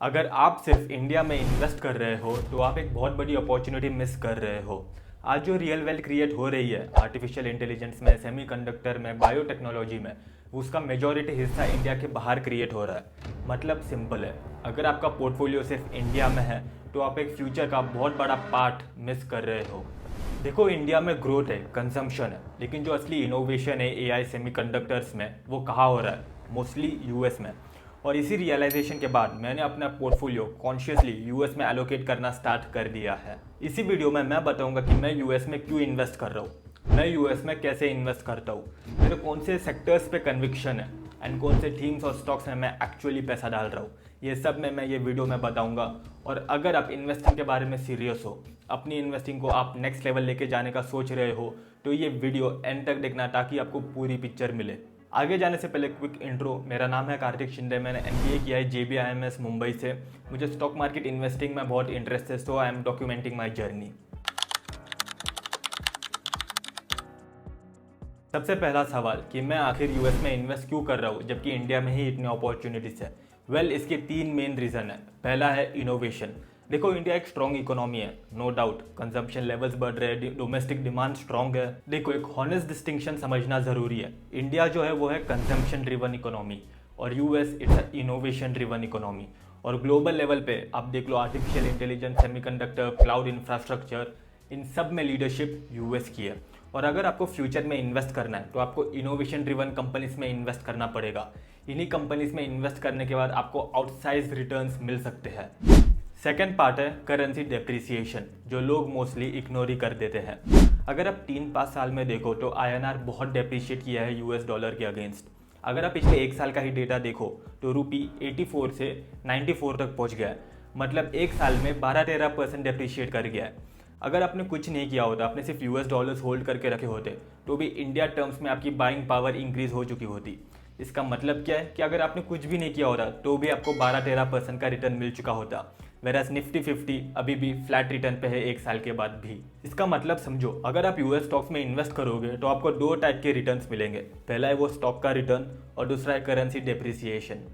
अगर आप सिर्फ इंडिया में इन्वेस्ट कर रहे हो तो आप एक बहुत बड़ी अपॉर्चुनिटी मिस कर रहे हो। आज जो रियल वेल्थ क्रिएट हो रही है आर्टिफिशियल इंटेलिजेंस में, सेमीकंडक्टर में, बायोटेक्नोलॉजी में, उसका मेजॉरिटी हिस्सा इंडिया के बाहर क्रिएट हो रहा है। मतलब सिंपल है, अगर आपका पोर्टफोलियो सिर्फ इंडिया में है तो आप एक फ्यूचर का बहुत बड़ा पार्ट मिस कर रहे हो। देखो, इंडिया में ग्रोथ है, कंजम्पशन है, लेकिन जो असली इनोवेशन है एआई सेमीकंडक्टर्स में, वो कहाँ हो रहा है? मोस्टली यूएस में। और इसी रियलाइजेशन के बाद मैंने अपना पोर्टफोलियो कॉन्शियसली यूएस में एलोकेट करना स्टार्ट कर दिया है। इसी वीडियो में मैं बताऊंगा कि मैं यूएस में क्यों इन्वेस्ट कर रहा हूँ, मैं यूएस में कैसे इन्वेस्ट करता हूँ, मेरे कौन से सेक्टर्स पे कन्विक्शन है एंड कौन से थीम्स और स्टॉक्स में मैं एक्चुअली पैसा डाल रहा हूँ। ये सब मैं ये वीडियो में बताऊंगा। और अगर आप इन्वेस्टिंग के बारे में सीरियस हो, अपनी इन्वेस्टिंग को आप नेक्स्ट लेवल लेके जाने का सोच रहे हो, तो ये वीडियो एंड तक देखना ताकि आपको पूरी पिक्चर मिले। आगे जाने से पहले क्विक इंट्रो। मेरा नाम है कार्तिक शिंदे, मैंने एमबीए किया है JBIMS मुंबई से। मुझे स्टॉक मार्केट इन्वेस्टिंग में बहुत इंटरेस्ट है, so I am documenting my journey. सबसे पहला सवाल कि मैं आखिर यूएस में इन्वेस्ट क्यों कर रहा हूँ जबकि इंडिया में ही इतनी अपॉर्चुनिटीज है। इसके 3 मेन रीज़न है। पहला है इनोवेशन। देखो, इंडिया एक स्ट्रॉन्ग इकोनॉमी है, नो डाउट। कंजम्पशन लेवल्स बढ़ रहे हैं, डोमेस्टिक डिमांड स्ट्रॉन्ग है। देखो, एक हॉनेस्ट डिस्टिंक्शन समझना जरूरी है। इंडिया जो है वो है कंजम्पशन ड्रिवन इकोनॉमी और US it's innovation driven economy. और ग्लोबल लेवल पे आप देख लो, artificial intelligence, semiconductor, cloud infrastructure, इन सब में लीडरशिप यूएस की है। और अगर आपको फ्यूचर में इन्वेस्ट करना है तो आपको इनोवेशन ड्रिवन कंपनीज में इन्वेस्ट करना पड़ेगा। इन्हीं कंपनीज में इन्वेस्ट करने के बाद आपको आउटसाइज रिटर्न्स मिल सकते हैं। सेकेंड पार्ट है करेंसी डेप्रिसिएशन, जो लोग मोस्टली इग्नोर ही कर देते हैं। अगर आप 3-5 साल में देखो तो INR बहुत डेप्रिशिएट किया है US डॉलर के अगेंस्ट। अगर आप पिछले 1 साल का ही डेटा देखो तो रूपी 84 से 94 तक पहुंच गया है। मतलब 1 साल में 12-13% डेप्रिशिएट कर गया है। अगर आपने कुछ नहीं किया होता, आपने सिर्फ US डॉलर्स होल्ड करके रखे होते, तो भी इंडिया टर्म्स में आपकी बाइंग पावर इंक्रीज हो चुकी होती। इसका मतलब क्या है कि अगर आपने कुछ भी नहीं किया होता तो भी आपको 12-13% का रिटर्न मिल चुका होता। वेरास निफ्टी 50 अभी भी फ्लैट रिटर्न पे है 1 साल के बाद भी। इसका मतलब समझो, अगर आप US स्टॉक्स में इन्वेस्ट करोगे तो आपको 2 टाइप के रिटर्न्स मिलेंगे। पहला है वो स्टॉक का रिटर्न और दूसरा है करेंसी डेप्रिसिएशन।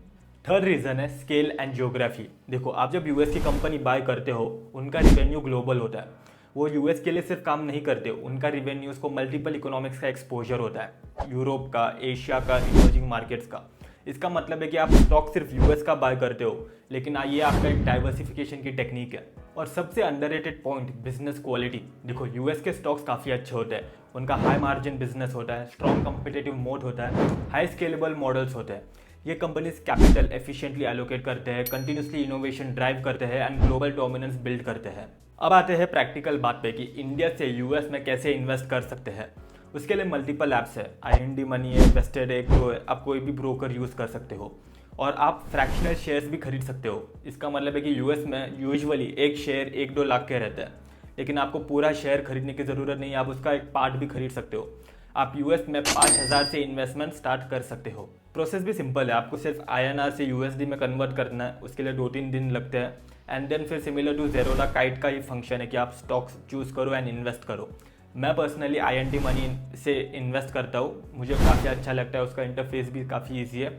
थर्ड रीजन है स्केल एंड जियोग्राफी। देखो, आप जब US की कंपनी बाय करते हो, उनका रिवेन्यू ग्लोबल होता है। वो US के लिए सिर्फ काम नहीं करते, उनका रिवेन्यूज को मल्टीपल इकोनॉमिक्स का एक्सपोजर होता है, यूरोप का, एशिया का, इमर्जिंग मार्केट्स का। इसका मतलब है कि आप स्टॉक सिर्फ US का बाय करते हो, लेकिन ये आपका एक डाइवर्सिफिकेशन की टेक्निक है। और सबसे अंडररेटेड पॉइंट, बिजनेस क्वालिटी। देखो, US के स्टॉक्स काफ़ी अच्छे होते हैं, उनका हाई मार्जिन बिजनेस होता है, स्ट्रॉन्ग कम्पिटेटिव मोड होता है, हाई स्केलेबल मॉडल्स होते हैं। ये कंपनीज कैपिटल एफिशिएंटली एलोकेट करते हैं, कंटिन्यूसली इनोवेशन ड्राइव करते हैं एंड ग्लोबल डोमिनेंस बिल्ड करते हैं। अब आते हैं प्रैक्टिकल बात पे कि इंडिया से US में कैसे इन्वेस्ट कर सकते हैं। उसके लिए मल्टीपल ऐप्स है, IND मनी है, वेस्टेड है, ग्रो है। आप कोई भी ब्रोकर यूज़ कर सकते हो और आप फ्रैक्शनल शेयर्स भी खरीद सकते हो। इसका मतलब है कि US में यूजुअली एक शेयर 1-2 लाख के रहता है, लेकिन आपको पूरा शेयर खरीदने की ज़रूरत नहीं है, आप उसका एक पार्ट भी खरीद सकते हो। आप US में 5,000 से इन्वेस्टमेंट स्टार्ट कर सकते हो। प्रोसेस भी सिंपल है, आपको सिर्फ INR से USD में कन्वर्ट करना है, उसके लिए 2-3 दिन लगते हैं। एंड देन फिर सिमिलर टू ज़ेरोधा काइट का ही फंक्शन है कि आप स्टॉक्स चूज़ करो एंड इन्वेस्ट करो। मैं पर्सनली IND मनी से इन्वेस्ट करता हूँ, मुझे काफ़ी अच्छा लगता है, उसका इंटरफेस भी काफ़ी ईजी है।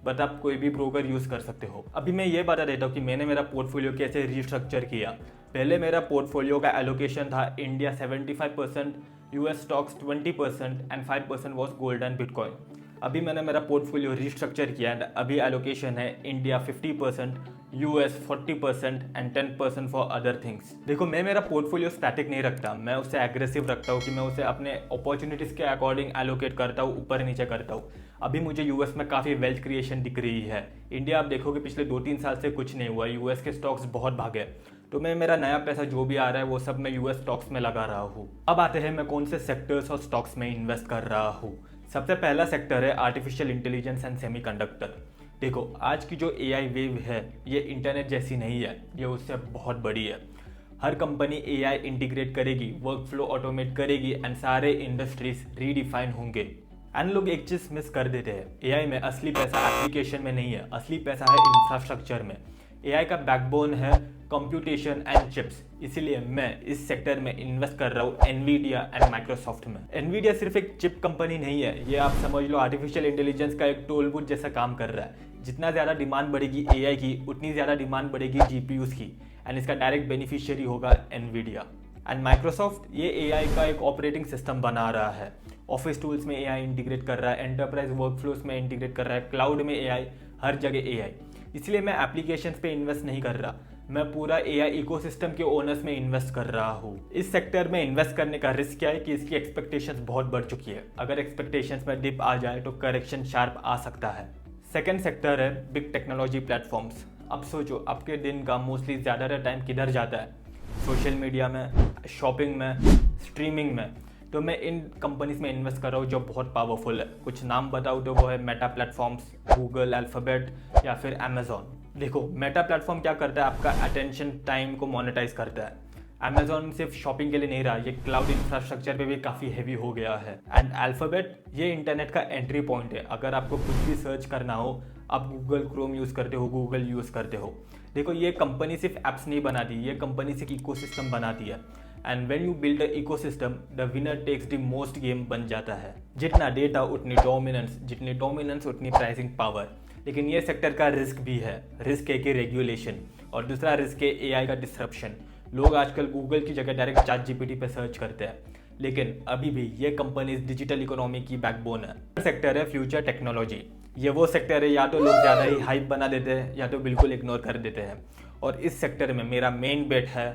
बट आप कोई भी ब्रोकर यूज़ कर सकते हो। अभी मैं ये बता देता हूँ कि मैंने मेरा पोर्टफोलियो कैसे रिस्ट्रक्चर किया। पहले मेरा पोर्टफोलियो का एलोकेशन था India 75%, US stocks 20% and 5% was gold and bitcoin. अभी मैंने मेरा पोर्टफोलियो रिस्ट्रक्चर किया एंड अभी एलोकेशन है India 50%, US 40% and 10% for other things. देखो, मैं मेरा पोर्टफोलियो स्टैटिक नहीं रखता, मैं उसे एग्रेसिव रखता हूँ कि मैं उसे अपने अपॉर्चुनिटीज़ के अकॉर्डिंग एलोकेट करता हूँ, ऊपर नीचे करता हूँ। अभी मुझे US में काफ़ी वेल्थ क्रिएशन दिख रही है। इंडिया आप देखोगे पिछले 2-3 साल से कुछ नहीं हुआ, US के स्टॉक्स बहुत भागे। तो मैं मेरा नया पैसा जो भी आ रहा है वो सब मैं US स्टॉक्स में लगा रहा हूँ। अब आते हैं मैं कौन से सेक्टर्स और स्टॉक्स में इन्वेस्ट कर रहा हूँ। सबसे पहला सेक्टर है आर्टिफिशियल इंटेलिजेंस एंड सेमीकंडक्टर। देखो, आज की जो AI वेव है ये इंटरनेट जैसी नहीं है, ये उससे बहुत बड़ी है। हर कंपनी AI इंटीग्रेट करेगी, वर्क फ्लो ऑटोमेट करेगी एंड सारे इंडस्ट्रीज रीडिफाइन होंगे। एंड लोग एक चीज़ मिस कर देते हैं, AI में असली पैसा एप्लीकेशन में नहीं है, असली पैसा है इंफ्रास्ट्रक्चर में। AI का बैकबोन है कंप्यूटेशन एंड चिप्स, इसीलिए मैं इस सेक्टर में इन्वेस्ट कर रहा हूँ एनवीडिया एंड माइक्रोसॉफ्ट में। एनवीडिया सिर्फ एक चिप कंपनी नहीं है, ये आप समझ लो आर्टिफिशियल इंटेलिजेंस का एक टूलबुट जैसा काम कर रहा है। जितना ज़्यादा डिमांड बढ़ेगी एआई की, उतनी ज़्यादा डिमांड बढ़ेगी जीपीयूज़ की, एंड इसका डायरेक्ट बेनिफिशियरी होगा एनवीडिया। एंड माइक्रोसॉफ्ट ये एआई का एक ऑपरेटिंग सिस्टम बना रहा है, ऑफिस टूल्स में एआई इंटीग्रेट कर रहा है, एंटरप्राइज वर्कफ्लोज में इंटीग्रेट कर रहा है, क्लाउड में एआई, हर जगह एआई। इसलिए मैं एप्लीकेशंस पे इन्वेस्ट नहीं कर रहा, मैं पूरा एआई इकोसिस्टम के ओनर्स में इन्वेस्ट कर रहा हूँ। इस सेक्टर में इन्वेस्ट करने का रिस्क क्या है कि इसकी एक्सपेक्टेशंस बहुत बढ़ चुकी है। अगर एक्सपेक्टेशंस में डिप आ जाए तो करेक्शन शार्प आ सकता है। सेकेंड सेक्टर है बिग टेक्नोलॉजी प्लेटफॉर्म्स। अब सोचो आपके दिन का मोस्टली ज़्यादातर टाइम किधर जाता है, सोशल मीडिया में, शॉपिंग में, स्ट्रीमिंग में। तो मैं इन कंपनीज में इन्वेस्ट कर रहा हूँ जो बहुत पावरफुल है। कुछ नाम बताऊँ तो वो है मेटा प्लेटफॉर्म्स, गूगल, अल्फ़ाबेट या फिर अमेजोन। देखो मेटा प्लेटफॉर्म क्या करता है, आपका अटेंशन टाइम को मोनेटाइज करता है। अमेजोन सिर्फ शॉपिंग के लिए नहीं रहा, ये क्लाउड इंफ्रास्ट्रक्चर पे भी काफ़ी हैवी हो गया है। एंड अल्फ़ाबेट ये इंटरनेट का एंट्री पॉइंट है। अगर आपको कुछ भी सर्च करना हो, आप गूगल क्रोम यूज़ करते हो, गूगल यूज़ करते हो। देखो ये कंपनी सिर्फ ऐप्स नहीं बनाती, ये कंपनी सिर्फ इकोसिस्टम बनाती है। And when you build a ecosystem, the winner takes the most game बन जाता है। जितना डेटा उतनी डोमिनेंस, जितनी डोमिनेंस उतनी प्राइसिंग पावर। लेकिन ये सेक्टर का रिस्क भी है। रिस्क है कि रेगुलेशन, और दूसरा रिस्क है एआई का डिसरप्शन। लोग आजकल गूगल की जगह डायरेक्ट चैट जीपीटी पे सर्च करते हैं, लेकिन अभी भी ये कंपनीज डिजिटल इकोनॉमी की बैकबोन है। सेक्टर है फ्यूचर टेक्नोलॉजी। ये वो सेक्टर है या तो लोग ज़्यादा ही हाइप बना देते हैं या तो बिल्कुल इग्नोर कर देते हैं। और इस सेक्टर में मेरा मेन बेट है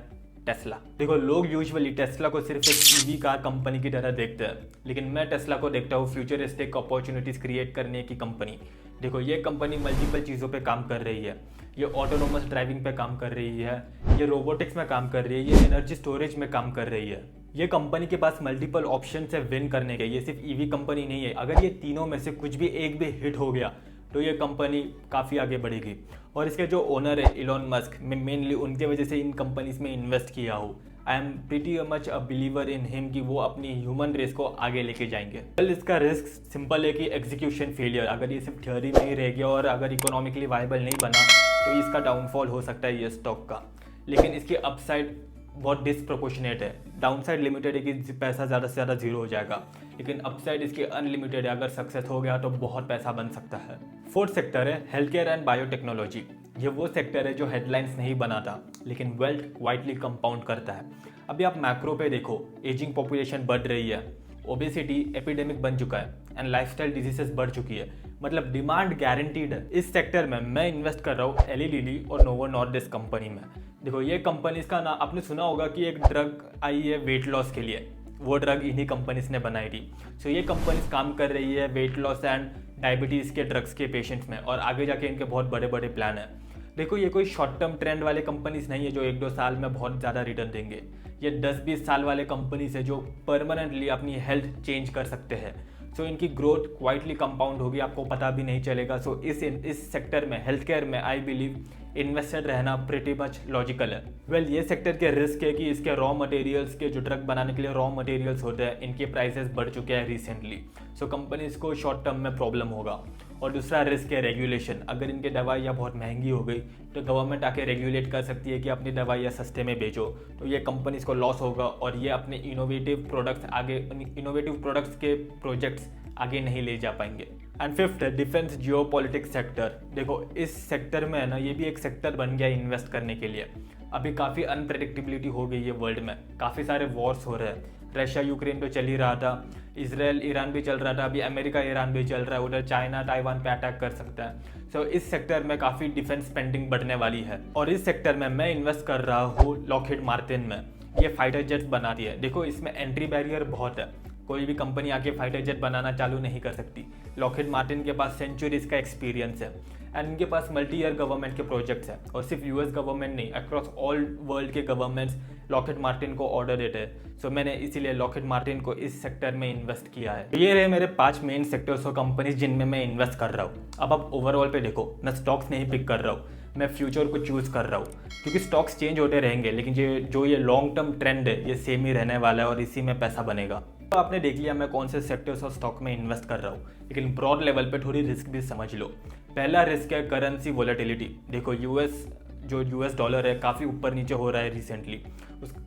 टेस्ला। देखो लोग यूजुअली टेस्ला को सिर्फ एक ईवी कार कंपनी की तरह देखते हैं, लेकिन मैं टेस्ला को देखता हूँ फ्यूचरिस्टिक अपॉर्चुनिटीज़ क्रिएट करने की कंपनी। देखो ये कंपनी मल्टीपल चीज़ों पे काम कर रही है। ये ऑटोनोमस ड्राइविंग पे काम कर रही है, ये रोबोटिक्स में काम कर रही है, ये एनर्जी स्टोरेज में काम कर रही है। ये कंपनी के पास मल्टीपल ऑप्शन है विन करने के। ये सिर्फ ईवी कंपनी नहीं है। अगर ये तीनों में से कुछ भी एक भी हिट हो गया तो ये कंपनी काफ़ी आगे बढ़ेगी। और इसके जो ओनर है इलॉन मस्क, मैं मेनली उनके वजह से इन कंपनीज में इन्वेस्ट किया हूँ। I am pretty much a believer in him कि वो अपनी ह्यूमन रेस को आगे लेके जाएंगे। वेल इसका रिस्क सिंपल है कि एग्जीक्यूशन फेलियर। अगर ये सिर्फ थ्योरी में ही रह गया और अगर इकोनॉमिकली वायबल नहीं बना तो इसका डाउनफॉल हो सकता है ये स्टॉक का। लेकिन इसकी अपसाइड बहुत डिसप्रोपोर्शनेट है। डाउनसाइड लिमिटेड है कि पैसा ज़्यादा से ज़्यादा जीरो हो जाएगा, लेकिन अपसाइड इसकी अनलिमिटेड है। अगर सक्सेस हो गया तो बहुत पैसा बन सकता है। फोर्थ सेक्टर है हेल्थ केयर एंड बायोटेक्नोलॉजी। ये वो सेक्टर है जो हेडलाइंस नहीं बनाता, लेकिन वेल्थ क्वाइटली कंपाउंड करता है। अभी आप मैक्रो पे देखो, एजिंग पॉपुलेशन बढ़ रही है, ओबेसिटी एपिडेमिक बन चुका है, एंड लाइफस्टाइल डिजीजेस बढ़ चुकी है। मतलब डिमांड गारंटीड है। इस सेक्टर में मैं इन्वेस्ट कर रहा हूँ एली लिली और नोवो नॉर्डिस्क कंपनी में। देखो ये कंपनीज का नाम आपने सुना होगा कि एक ड्रग आई है वेट लॉस के लिए, वो ड्रग इन्हीं कंपनीज ने बनाई थी। सो ये कंपनीज काम कर रही है वेट लॉस एंड डायबिटीज़ के ड्रग्स के पेशेंट्स में, और आगे जाके इनके बहुत बड़े बड़े प्लान हैं। देखो ये कोई शॉर्ट टर्म ट्रेंड वाले कंपनीज नहीं है जो 1-2 साल में बहुत ज़्यादा रिटर्न देंगे। ये 10-20 साल वाले कंपनीज है जो परमानेंटली अपनी हेल्थ चेंज कर सकते हैं। सो इनकी ग्रोथ क्वाइटली कंपाउंड होगी, आपको पता भी नहीं चलेगा। सो इस सेक्टर में, हेल्थ केयर में, आई बिलीव इन्वेस्टेड रहना प्रिटी मच लॉजिकल है। वेल ये सेक्टर के रिस्क है कि इसके रॉ मटेरियल्स के जो ड्रग बनाने के लिए रॉ मटेरियल्स होते हैं, इनके प्राइसेस बढ़ चुके हैं रिसेंटली। सो कंपनीज को शॉर्ट टर्म में प्रॉब्लम होगा। और दूसरा रिस्क है रेगुलेशन। अगर इनके दवाइयाँ बहुत महंगी हो गई तो गवर्नमेंट आके रेगुलेट कर सकती है कि अपनी दवाइयाँ सस्ते में बेचो, तो ये कंपनीज को लॉस होगा और ये अपने इनोवेटिव प्रोडक्ट्स के प्रोजेक्ट्स आगे नहीं ले जा पाएंगे। एंड फिफ्थ है डिफेंस जियोपॉलिटिक्स सेक्टर। देखो इस सेक्टर में है ना, ये भी एक सेक्टर बन गया इन्वेस्ट करने के लिए। अभी काफ़ी अनप्रेडिक्टेबिलिटी हो गई है वर्ल्ड में, काफ़ी सारे वॉर्स हो रहे हैं। रशिया यूक्रेन तो चल ही रहा था, इजराइल ईरान भी चल रहा था, अभी अमेरिका ईरान भी चल रहा है, उधर चाइना ताइवान पे अटैक कर सकता है। सो इस सेक्टर में काफ़ी डिफेंस स्पेंडिंग बढ़ने वाली है। और इस सेक्टर में मैं इन्वेस्ट कर रहा हूँ लॉकहीड मार्टिन में। ये फाइटर जेट्स बनाती है। देखो इसमें एंट्री बैरियर बहुत है, कोई भी कंपनी आके फाइटर जेट बनाना चालू नहीं कर सकती। लॉकहीड मार्टिन के पास सेंचुरीज का एक्सपीरियंस है एंड इनके पास मल्टी ईयर गवर्नमेंट के प्रोजेक्ट्स हैं, और सिर्फ यूएस गवर्नमेंट नहीं, अक्रॉस ऑल वर्ल्ड के गवर्नमेंट्स लॉकहीड मार्टिन को ऑर्डर देते हैं। सो मैंने इसीलिए लॉकहीड मार्टिन को इस सेक्टर में इन्वेस्ट किया है। ये रहे मेरे 5 मेन सेक्टर्स और कंपनीज जिनमें मैं इन्वेस्ट कर रहा हूँ। अब आप ओवरऑल पे देखो, मैं स्टॉक्स नहीं पिक कर रहा हूँ, मैं फ्यूचर को चूज़ कर रहा हूँ, क्योंकि स्टॉक्स चेंज होते रहेंगे, लेकिन ये लॉन्ग टर्म ट्रेंड है ये सेम ही रहने वाला है और इसी में पैसा बनेगा। तो आपने देख लिया मैं कौन से सेक्टर्स और स्टॉक में इन्वेस्ट कर रहा हूँ, लेकिन ब्रॉड लेवल पे थोड़ी रिस्क भी समझ लो। पहला रिस्क है करेंसी वोलेटिलिटी। देखो यूएस जो यूएस डॉलर है काफ़ी ऊपर नीचे हो रहा है रिसेंटली।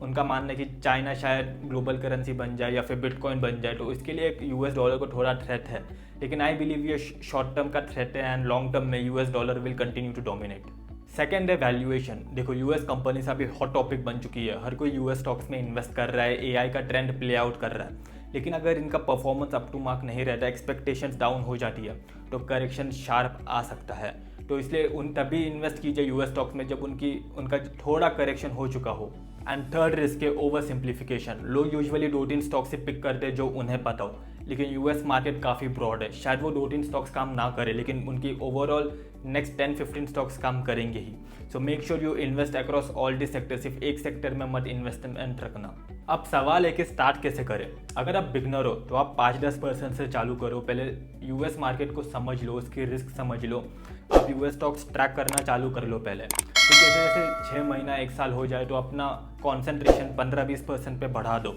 उनका मानना है कि चाइना शायद ग्लोबल करेंसी बन जाए या फिर बिटकॉइन बन जाए, तो इसके लिए यूएस डॉलर को थोड़ा थ्रेट है। लेकिन आई बिलीव ये शॉर्ट टर्म का थ्रेट है एंड लॉन्ग टर्म में US dollar will continue to dominate. Second है वैल्यूएशन। देखो यूएस कंपनीज अभी हॉट टॉपिक बन चुकी है, हर कोई यूएस स्टॉक्स में इन्वेस्ट कर रहा है, एआई का ट्रेंड प्ले आउट कर रहा है। लेकिन अगर इनका परफॉर्मेंस अप टू मार्क नहीं रहता, एक्सपेक्टेशंस डाउन हो जाती है, तो करेक्शन शार्प आ सकता है। तो इसलिए तभी इन्वेस्ट कीजिए यूएस स्टॉक्स में जब उनका थोड़ा करेक्शन हो चुका हो। एंड थर्ड रिस्क है ओवर सिंप्लीफिकेशन। लोग यूजुअली 2-3 स्टॉक से पिक करते हैं जो उन्हें पता हो, लेकिन यूएस मार्केट काफ़ी ब्रॉड है, शायद वो 2-3 स्टॉक्स काम ना करे, लेकिन उनकी ओवरऑल नेक्स्ट 10-15 स्टॉक्स काम करेंगे ही। So make sure you invest across all the sector, सिर्फ एक सेक्टर में मत इन्वेस्टमेंट रखना। अब सवाल है कि स्टार्ट कैसे करें। अगर आप बिगनर हो तो आप 5-10% से चालू करो। पहले यूएस मार्केट को समझ लो, उसकी रिस्क समझ लो। आप यूएस स्टॉक्स ट्रैक करना चालू कर लो पहले। तो जैसे जैसे 6 महीना 1 साल हो जाए तो अपना कॉन्सेंट्रेशन 15-20% पे बढ़ा दो।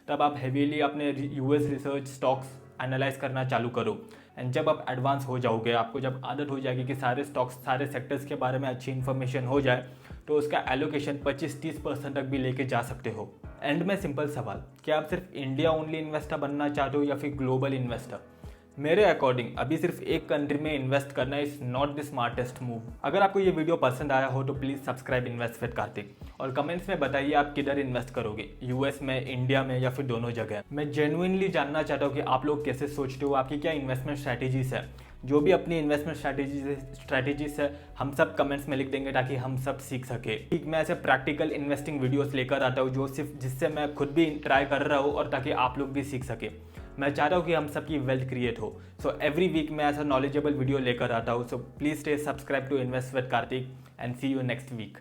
तब आप हेवीली अपने यूएस रिसर्च स्टॉक्स एनालाइज करना चालू करो। एंड जब आप एडवांस हो जाओगे, आपको जब आदत हो जाएगी कि सारे स्टॉक्स, सारे सेक्टर्स के बारे में अच्छी इन्फॉर्मेशन हो जाए, तो उसका एलोकेशन 25-30% तक भी लेके जा सकते हो। एंड में सिंपल सवाल, क्या आप सिर्फ इंडिया ओनली इन्वेस्टर बनना चाहते हो या फिर ग्लोबल इन्वेस्टर? मेरे अकॉर्डिंग अभी सिर्फ एक कंट्री में इन्वेस्ट करना is not the smartest move. अगर आपको ये वीडियो पसंद आया हो तो please subscribe invest with Kartik, और कमेंट्स में बताइए आप किधर इन्वेस्ट करोगे, यूएस में, इंडिया में या फिर दोनों जगह। मैं जेन्युइनली जानना चाहता हूँ कि आप लोग कैसे सोचते हो, आपकी क्या इन्वेस्टमेंट स्ट्रैटेजीज है। जो भी अपनी इन्वेस्टमेंट स्ट्रैटेजीज है हम सब कमेंट्स में लिख देंगे ताकि हम सब सीख सके। ठीक, मैं ऐसे प्रैक्टिकल इन्वेस्टिंग वीडियोस लेकर आता हूँ जो सिर्फ जिससे मैं खुद भी ट्राई कर रहा हूँ और ताकि आप लोग भी सीख सके। मैं चाहता हूँ कि हम सबकी वेल्थ क्रिएट हो। सो एवरी वीक मैं ऐसा नॉलेजेबल वीडियो लेकर आता हूँ। So please stay subscribe to invest with Karthik and see you next week.